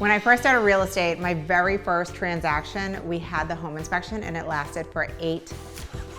When I first started real estate, my very first transaction, we had the home inspection and it lasted for 8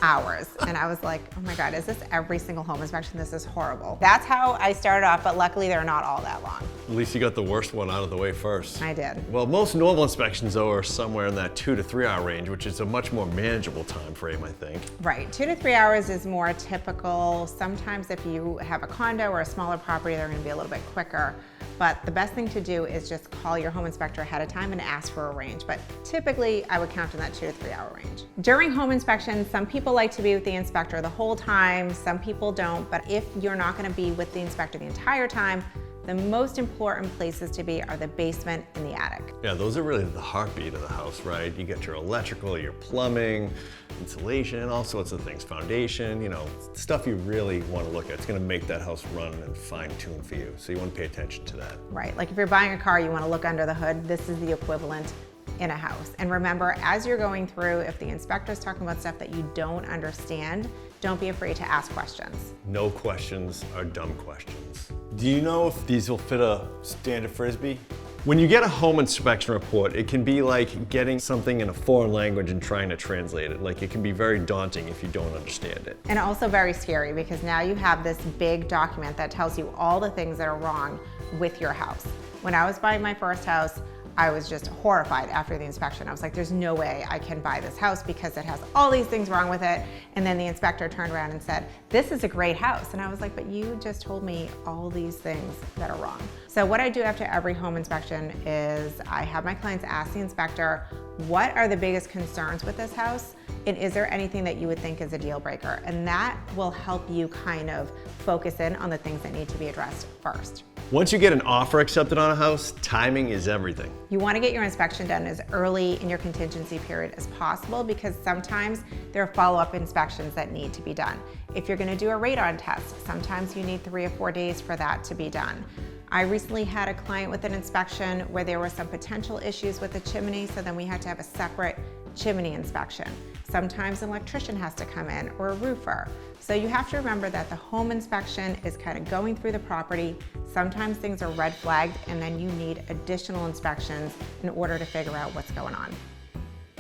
hours. And I was like, oh my God, is this every single home inspection? This is horrible. That's how I started off, but luckily they're not all that long. At least you got the worst one out of the way first. I did. Well, most normal inspections though are somewhere in that 2 to 3 hour range, which is a much more manageable time frame, I think. Right, 2 to 3 hours is more typical. Sometimes if you have a condo or a smaller property, they're gonna be a little bit quicker. But the best thing to do is just call your home inspector ahead of time and ask for a range. But typically, I would count in that 2 to 3 hour range. During home inspections, some people like to be with the inspector the whole time, some people don't. But if you're not gonna be with the inspector the entire time, the most important places to be are the basement and the attic. Yeah, those are really the heartbeat of the house, right? You get your electrical, your plumbing, insulation, all sorts of things, foundation, you know, stuff you really want to look at. It's going to make that house run and fine-tune for you. So you want to pay attention to that. Right, like if you're buying a car, you want to look under the hood. This is the equivalent in a house. And remember, as you're going through, if the inspector's talking about stuff that you don't understand, don't be afraid to ask questions. No questions are dumb questions. Do you know if these will fit a standard Frisbee? When you get a home inspection report, it can be like getting something in a foreign language and trying to translate it. Like it can be very daunting if you don't understand it. And also very scary because now you have this big document that tells you all the things that are wrong with your house. When I was buying my first house, I was just horrified after the inspection. I was like, there's no way I can buy this house because it has all these things wrong with it. And then the inspector turned around and said, this is a great house. And I was like, but you just told me all these things that are wrong. So what I do after every home inspection is I have my clients ask the inspector, what are the biggest concerns with this house? And is there anything that you would think is a deal breaker? And that will help you kind of focus in on the things that need to be addressed first. Once you get an offer accepted on a house, timing is everything. You want to get your inspection done as early in your contingency period as possible because sometimes there are follow-up inspections that need to be done. If you're going to do a radon test, sometimes you need 3 or 4 days for that to be done. I recently had a client with an inspection where there were some potential issues with the chimney, so then we had to have a separate chimney inspection. Sometimes an electrician has to come in or a roofer. So you have to remember that the home inspection is kind of going through the property. Sometimes things are red flagged and then you need additional inspections in order to figure out what's going on.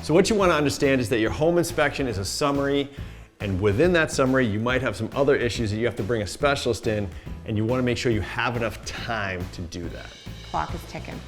So what you want to understand is that your home inspection is a summary, and within that summary, you might have some other issues that you have to bring a specialist in, and you want to make sure you have enough time to do that. Clock is ticking.